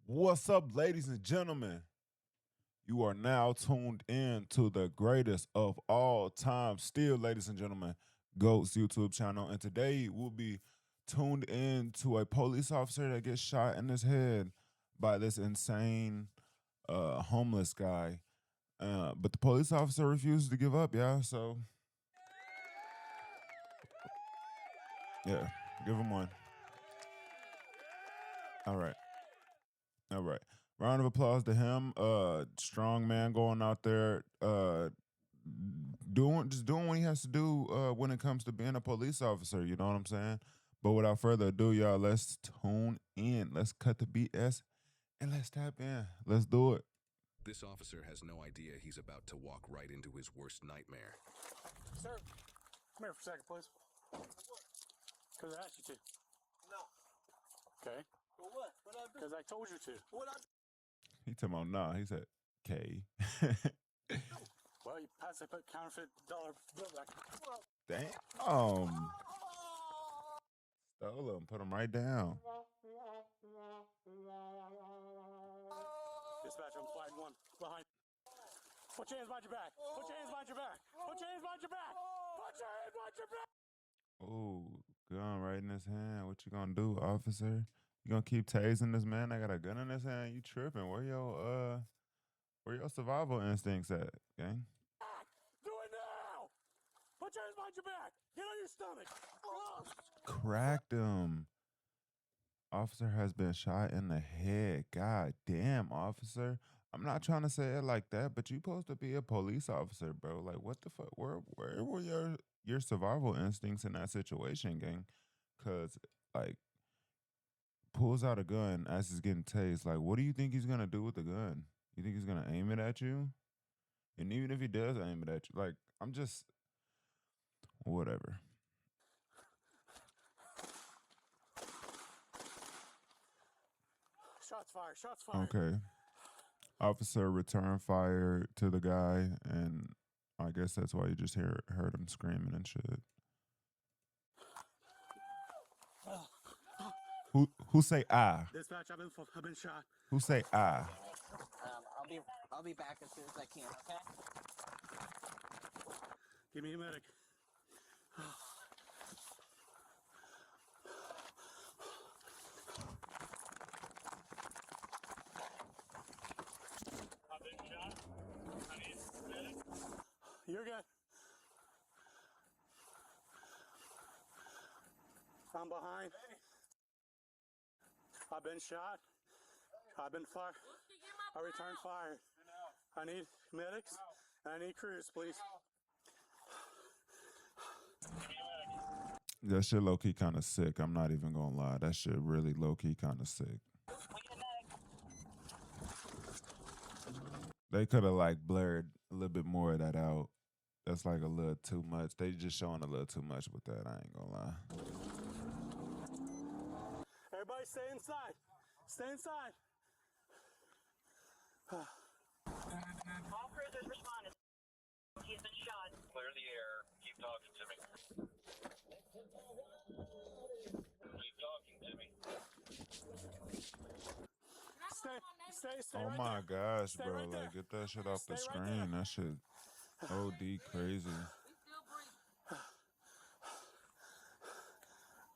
What's up, ladies and gentlemen? You are now tuned in to the greatest of all time, still, ladies and gentlemen, GOAT's YouTube channel. And today we'll be tuned in to a police officer that gets shot in his head by this insane homeless guy. But the police officer refuses to give up, yeah. So, yeah, give him one. All right. All right. Round of applause to him. Strong man going out there, doing what he has to do when it comes to being a police officer. You know what I'm saying? But without further ado, y'all, let's tune in. Let's cut the BS and let's tap in. Let's do it. This officer has no idea he's about to walk right into his worst nightmare. Sir, come here for a second, please. Because I asked you to. No. Okay? For what? What I do? Because I told you to. What I do? He talking about nah. He said K. Well, you passed, I put counterfeit dollar bill back. Damn. Stole him. Put him right down. Dispatch, I'm flag 1. Behind. Put your hands behind your back. Put your hands behind your back. Put your hands behind your back. Put your hands behind your back. Oh, gun right in his hand. What you gonna do, officer? You gonna keep tasing this man? I got a gun in his hand. You tripping? Where your survival instincts at, gang? Do it now. Put your hands behind your back. Get on your stomach. Cracked him. Officer has been shot in the head. God damn, officer. I'm not trying to say it like that, but you supposed to be a police officer, bro. Like, what the fuck? Where were your survival instincts in that situation, gang? Cause like pulls out a gun as he's getting tased. Like, what do you think he's gonna do with the gun? You think he's gonna aim it at you? And even if he does aim it at you, like, I'm just whatever. Shots fired. Shots fired. Okay. Officer returned fire to the guy, and I guess that's why you just heard him screaming and shit. Who say I? Dispatch, I've been shot. Who say I? I'll be back as soon as I can. Okay. Give me a medic. I've been shot. I need a medic. You're good. I'm behind. I've been shot. I've been fired. I returned fire. I need medics and I need crews, please. That shit low key kind of sick. I'm not even gonna lie. That shit really low key kind of sick. They could have like blurred a little bit more of that out. That's like a little too much. They just showing a little too much with that. I ain't gonna lie. Everybody stay inside. Stay inside. All prisoners responded. He's been shot. Clear the air. Keep talking to me. Keep talking to me. Stay Oh right my there. gosh, Stay bro. right there. Like, get that shit off the Stay right screen. there. That shit OD crazy.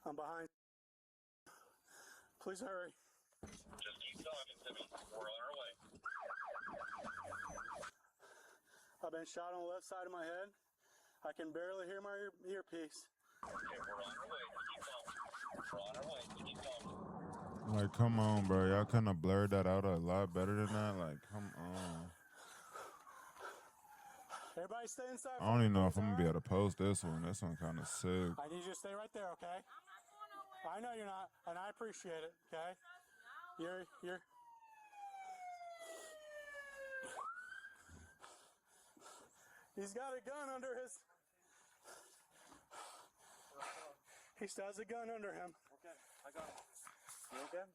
I'm behind. Please hurry. Just keep talking to me. We're on our way. I've been shot on the left side of my head. I can barely hear my earpiece. Okay, we're on our way. Keep talking. We're on our way. Keep talking. Like, come on, bro. Y'all kind of blurred that out a lot better than that. Like, come on. Everybody stay inside. I don't even know if I'm gonna be able to post this one. This one kind of sick. I need you to stay right there, okay? I know you're not, and I appreciate it, okay? You're... He's got a gun under his... He still has a gun under him. Okay, I got it. You okay?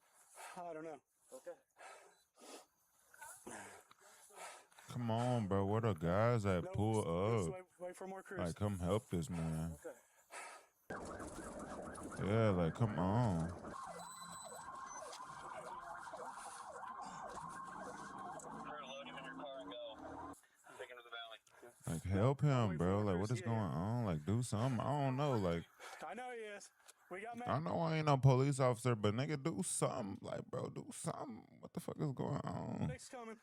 I don't know. Okay. Come on, bro. Where the guys at? No, Pull just up. wait for more crews. Like, come help this man. Okay. Yeah, like, come on. Like, help him, bro. Like, what is going on? Like, do something. I don't know. Like, I know he is. We got I know I ain't no police officer, but nigga, do something. Like, bro, do something. What the fuck is going on? medics coming.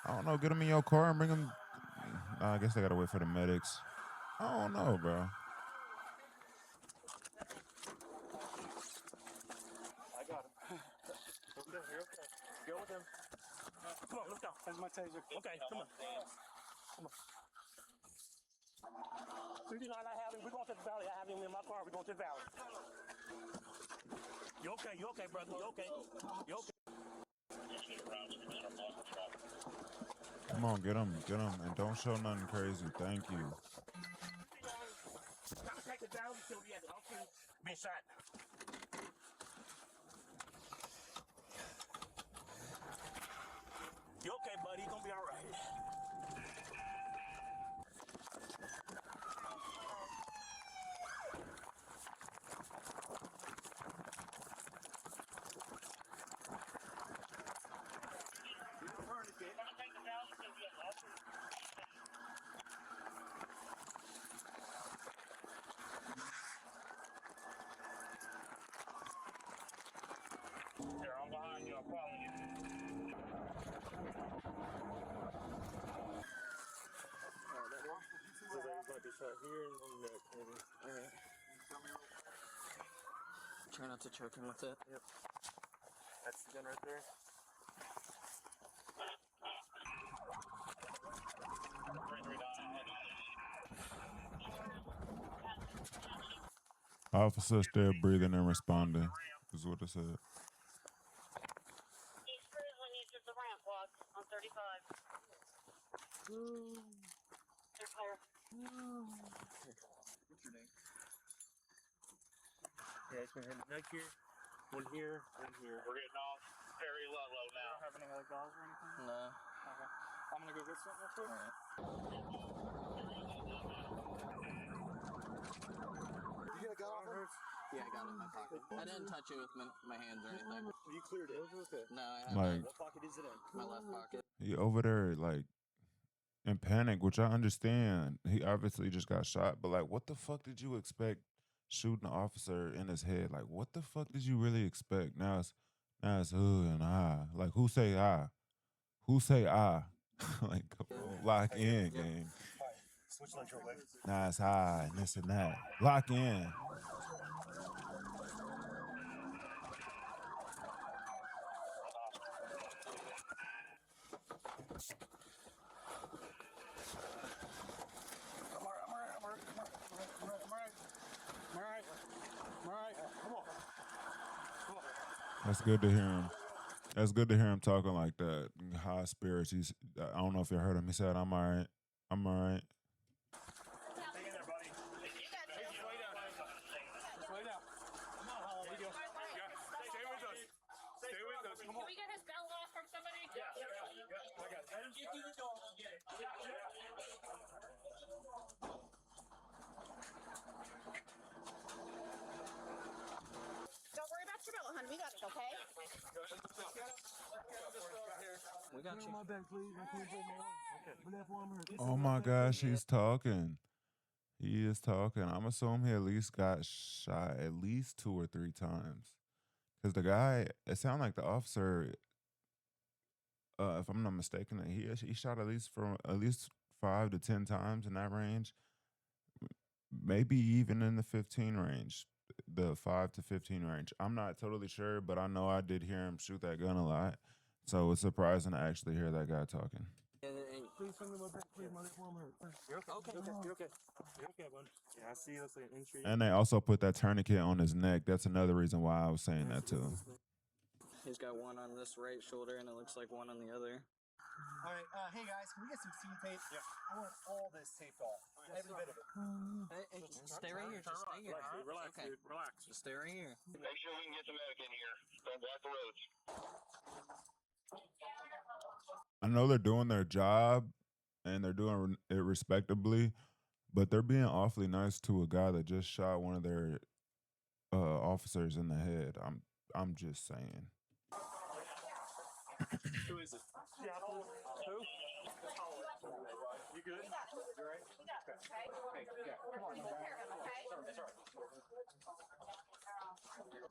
I don't know. Get him in your car and bring him. Nah, I guess they gotta wait for the medics. I don't know, bro. I got him. Okay, you're okay. Go with him. Come on, let's go. There's my taser. Okay, come on. Come on. We do not have him. We're going to the valley. I have him in my car. We're going to the valley. You okay? You okay, brother? You okay? You okay? Come on, get him, and don't show nothing crazy. Thank you. Take it down until we have the option be shot. You okay, buddy? You're gonna be all right. Here, I'm behind you. I'm following you. Might be shot here and on the neck, maybe. All right. Try not to choke him with it. Yep. That's the gun right there. Officer still breathing and responding. Is what it said. East Grizzly needs the ramp walk on 35. They're clear. What's your name? Yeah, it's been hit in the neck here. One here, one here. We're getting off Perry Ludlow now. Have any other gauze or anything? No. Okay. I'm gonna go get something real quick. All right. You get a gun off him? Yeah, I got it in my pocket. I didn't touch it with my hands or anything. You cleared it. Okay. No, I have Like, What pocket is it in? my left pocket. he over there, like, in panic, which I understand. He obviously just got shot, but like, what the fuck did you expect shooting an officer in his head? Like, what the fuck did you really expect? Now it's and ah. Like, who say ah? Who say ah? Like, come on, lock in, gang. Switch legs real quick. Nah, it's high and this and that. Lock in. That's good to hear him. That's good to hear him talking like that. High spirits. I don't know if you heard him. He said, "I'm all right. I'm all right." Hang in there, buddy. Just lay down. Just lay down. Come on, Holland. We go. Yeah. Stay with us. Stay with us. Come Can on. we get his belt off from somebody? I got it. Let him get through the door. We'll get it. Don't worry about your belt, honey. We got it, okay? We got you. My bag, please. I can't hold my arm. Okay. My left arm hurts. Oh my gosh, he's talking. He is talking. I'm assuming he at least got shot at least 2 or 3 times. Because the guy, it sounded like the officer, if I'm not mistaken, he shot at least 5 to 10 times in that range. Maybe even in the 15 range, the 5 to 15 range. I'm not totally sure, but I know I did hear him shoot that gun a lot. So it's surprising to actually hear that guy talking. Please send me my back, please. My left arm hurts. You're okay. Okay. You're okay. You're okay. You're okay, bud. Yeah, I see you. That's like an injury. And they also put that tourniquet on his neck. That's another reason why I was saying that too. He's got one on this right shoulder, and it looks like one on the other. All right, hey guys, can we get some scene tape? Yeah. I want all this taped off. Every bit of it. Hey, stay right here. Just stay here. Relax, Okay. dude. Relax. Just stay right here. Make sure we can get the medic in here. Don't block the roads. I know they're doing their job and they're doing it respectably, but they're being awfully nice to a guy that just shot one of their officers in the head. I'm just saying. Who is it? Who? You good? You alright? Okay, yeah. Come on.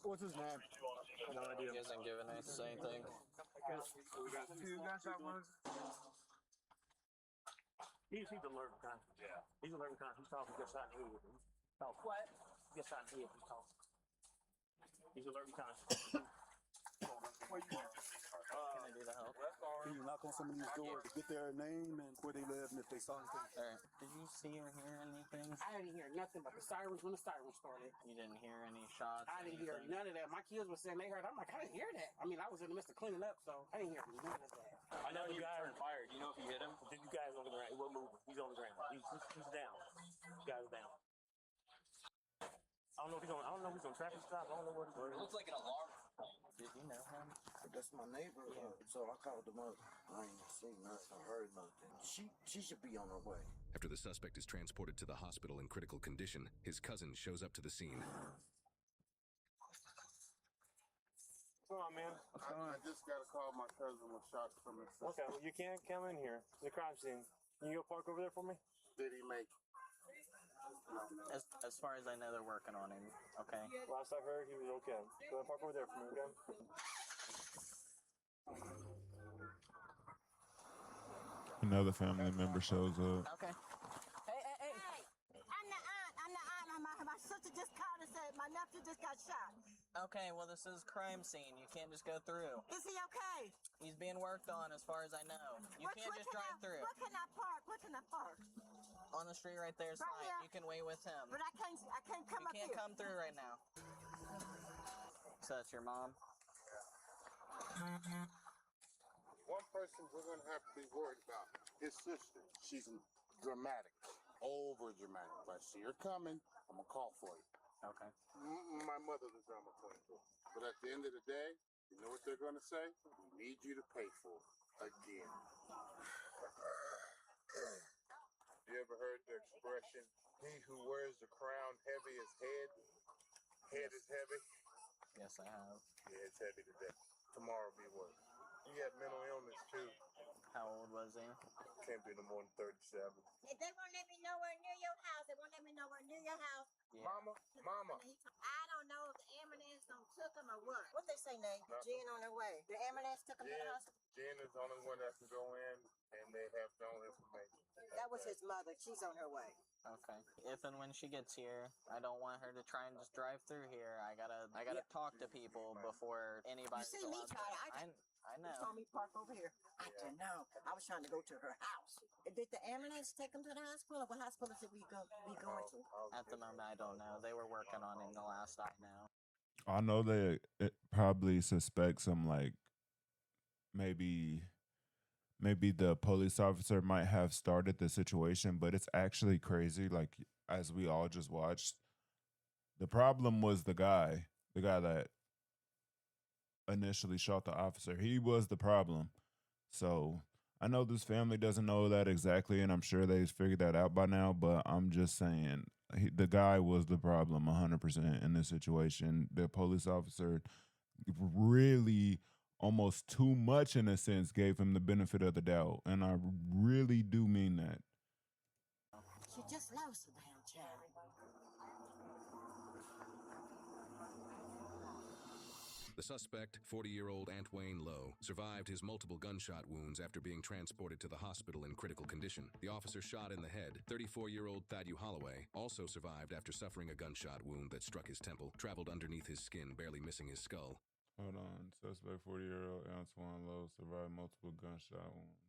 What's his name? No idea. He hasn't given us anything. We got 2 gunshot wounds. He's alert kind. Yeah. He's alert kind. He's talking just shot in the head. What? Just shot in the head. He's talking. He's alert kind. Can I do the help? Can you knock on some of these doors to get their name and where they live and if they saw anything? Alright. Did you see or hear anything? I didn't hear nothing but the sirens when the sirens started. You didn't hear any shots? I didn't hear none of that. My kids were saying they heard. I'm like, I didn't hear that. I mean, I was in the midst of cleaning up, so I didn't hear none of that. I know you guys turned fire. Do you know if you hit him? You guys on the ground. He wasn't moving. He's on the ground. He's down. You guys are down. I don't know if he's on traffic stop. I don't know what he's doing. It looks like an alarm. Did you know him? That's my neighbor, so I called them up. I ain't seen nothing, heard nothing. She should be on her way. After the suspect is transported to the hospital in critical condition, his cousin shows up to the scene. Come on, man. I just got a call. My cousin was shot from his sister. Okay, well, you can't come in here. The crime scene. Can you go park over there for me? Did he make it? As far as I know, they're working on him. Okay. Last I heard, he was okay. Go park over there for me, okay? Another family member shows up. Okay. Hey. Hey, I'm the aunt. My sister just called and said my nephew just got shot. Okay, well, this is crime scene. You can't just go through. Is he okay? He's being worked on as far as I know. You can't just drive through. Where can I park? Where can I park? On the street right there is Right fine. here. You can wait with him. But I can't come You up can't here. come through right now. So that's your mom? One person we're going to have to be worried about. His sister. She's dramatic. Over dramatic. If I see her coming, I'm going to call for you. Okay. My mother's a drama queen. But at the end of the day, you know what they're going to say? We need you to pay for it. Again. You ever heard the expression, he who wears the crown heavy is head? Head is heavy? Yes, I have. Yeah, it's heavy today. Tomorrow will be worse. He had mental illness too. How old was he? Can't be no more than 37. They won't let me nowhere near your house. They won't let me nowhere near your house. Yeah. Mama. I don't know if the ambulance took him or what. What they say, Nate? Jen on her way. The ambulance took him to the hospital. Jen is the only one that can go in, and they have no information. That was his mother. She's on her way. Okay. If and when she gets here, I don't want her to try and just drive through here. I gotta talk to people before anybody. You see me try. I know. You told me to park over here. I didn't know. I was trying to go to her house. Did the ambulance take him to the hospital? What hospital did we going to? At the moment, I don't know. They were working on him the last I know. I know they probably suspect some, like, maybe the police officer might have started the situation, but it's actually crazy. Like, as we all just watched, the problem was the guy that initially shot the officer. He was the problem. So I know this family doesn't know that exactly, and I'm sure they've figured that out by now, but I'm just saying the guy was the problem 100% in this situation. The police officer really almost too much, in a sense, gave him the benefit of the doubt, and I really do mean that. She just lost the damn child. The suspect, 40-year-old Antwayne Lowe, survived his multiple gunshot wounds after being transported to the hospital in critical condition. The officer shot in the head, 34-year-old Thaddew Holloway, also survived after suffering a gunshot wound that struck his temple, traveled underneath his skin, barely missing his skull. Hold on. Suspect 40-year-old Antwayne Lowe survived multiple gunshot wounds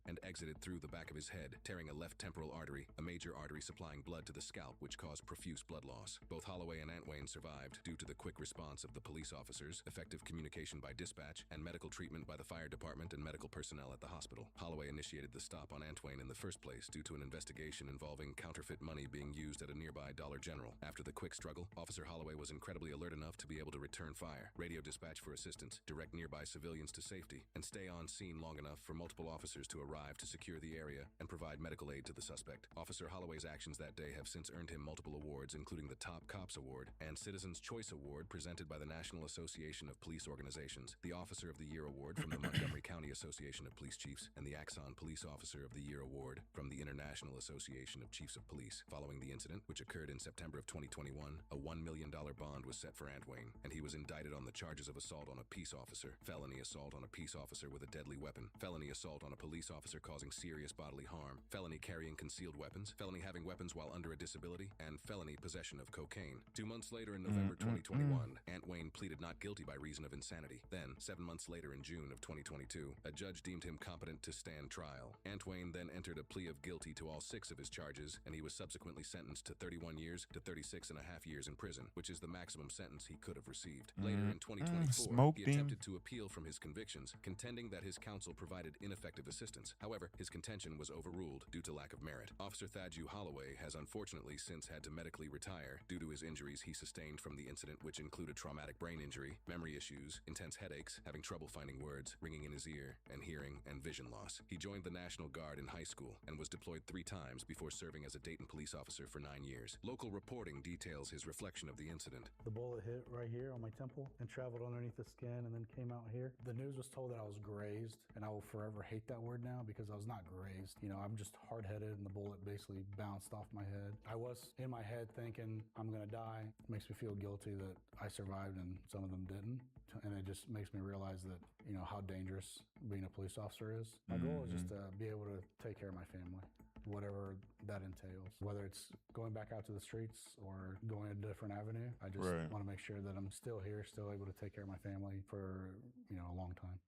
and exited through the back of his head, tearing a left temporal artery, a major artery supplying blood to the scalp, which caused profuse blood loss. Both Holloway and Antwayne survived due to the quick response of the police officers, effective communication by dispatch, and medical treatment by the fire department and medical personnel at the hospital. Holloway initiated the stop on Antwayne in the first place due to an investigation involving counterfeit money being used at a nearby Dollar General. After the quick struggle, Officer Holloway was incredibly alert enough to be able to return fire, radio dispatch for assistance, direct nearby civilians to safety, and stay on scene long enough for multiple officers to arrive arrived to secure the area and provide medical aid to the suspect. Officer Holloway's actions that day have since earned him multiple awards, including the Top Cops Award and Citizens' Choice Award presented by the National Association of Police Organizations, the Officer of the Year Award from the Montgomery County Association of Police Chiefs, and the Axon Police Officer of the Year Award from the International Association of Chiefs of Police. Following the incident, which occurred in September of 2021, a $1 million bond was set for Antwain, and he was indicted on the charges of assault on a peace officer, felony assault on a peace officer with a deadly weapon, felony assault on a police officer causing serious bodily harm, felony carrying concealed weapons, felony having weapons while under a disability, and felony possession of cocaine. 2 months later, in November 2021, Antwain pleaded not guilty by reason of insanity. Then, 7 months later in June of 2022, a judge deemed him competent to stand trial. Antwain then entered a plea of guilty to all 6 of his charges, and he was subsequently sentenced to 31 years to 36 and a half years in prison, which is the maximum sentence he could have received. Later in 2024, he attempted to appeal from his convictions, contending that his counsel provided ineffective assistance. However, his contention was overruled due to lack of merit. Officer Thaddeus Holloway has unfortunately since had to medically retire due to his injuries he sustained from the incident, which included traumatic brain injury, memory issues, intense headaches, having trouble finding words, ringing in his ear, and hearing and vision loss. He joined the National Guard in high school and was deployed 3 times before serving as a Dayton police officer for 9 years. Local reporting details his reflection of the incident. The bullet hit right here on my temple and traveled underneath the skin and then came out here. The news was told that I was grazed, and I will forever hate that word now because I was not grazed. You know, I'm just hard-headed, and the bullet basically bounced off my head. I was in my head thinking I'm gonna die. It makes me feel guilty that I survived and some of them didn't. And it just makes me realize that, you know, how dangerous being a police officer is. My goal is just to be able to take care of my family, whatever that entails. Whether it's going back out to the streets or going a different avenue, I just want to make sure that I'm still here, still able to take care of my family for, you know, a long time.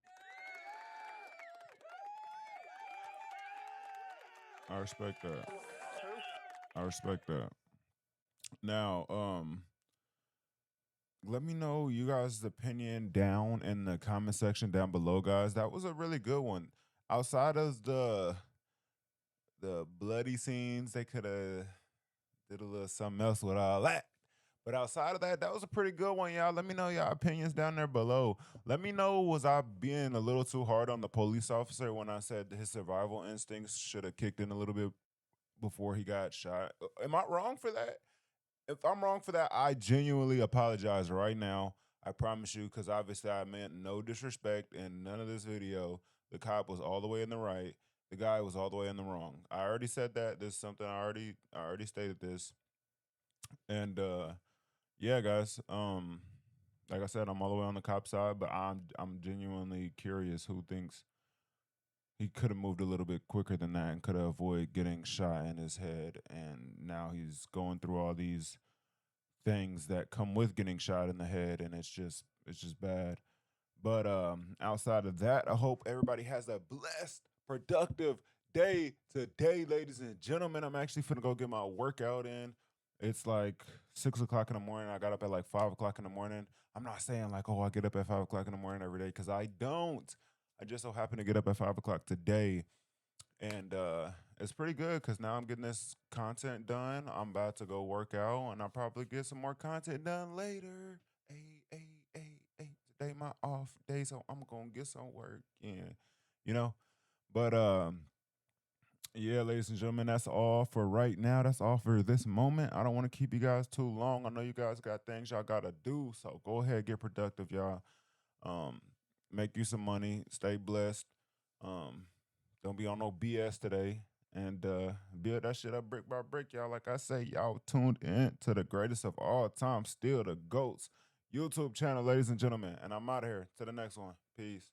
I respect that. I respect that. Now, let me know you guys' opinion down in the comment section down below, guys. That was a really good one. Outside of the bloody scenes, they could have did a little something else with all that. But outside of that, that was a pretty good one, y'all. Let me know your opinions down there below. Let me know, was I being a little too hard on the police officer when I said his survival instincts should have kicked in a little bit before he got shot? Am I wrong for that? If I'm wrong for that, I genuinely apologize right now. I promise you, because obviously I meant no disrespect in none of this video. The cop was all the way in the right. The guy was all the way in the wrong. I already said that. This is something I already stated this. And yeah, guys. Like I said, I'm all the way on the cop side, but I'm genuinely curious who thinks he could have moved a little bit quicker than that and could have avoided getting shot in his head. And now he's going through all these things that come with getting shot in the head, and it's just bad. But outside of that, I hope everybody has a blessed, productive day today, ladies and gentlemen. I'm actually finna go get my workout in. It's like 6 o'clock in the morning. I got up at like 5 o'clock in the morning. I'm not saying like, oh, I get up at 5 o'clock in the morning every day, because I don't. I just so happen to get up at 5 o'clock today. And it's pretty good because now I'm getting this content done. I'm about to go work out, and I'll probably get some more content done later. Hey, today my off day, so I'm gonna get some work in, you know. But yeah, ladies and gentlemen, that's all for right now. That's all for this moment. I don't want to keep you guys too long. I know you guys got things y'all gotta do, so go ahead, get productive, y'all. Make you some money, stay blessed. Don't be on no BS today, and build that shit up brick by brick, y'all. Like I say, y'all tuned in to the greatest of all time, still the GOATs YouTube channel, ladies and gentlemen. And I'm out of here. To the next one. Peace.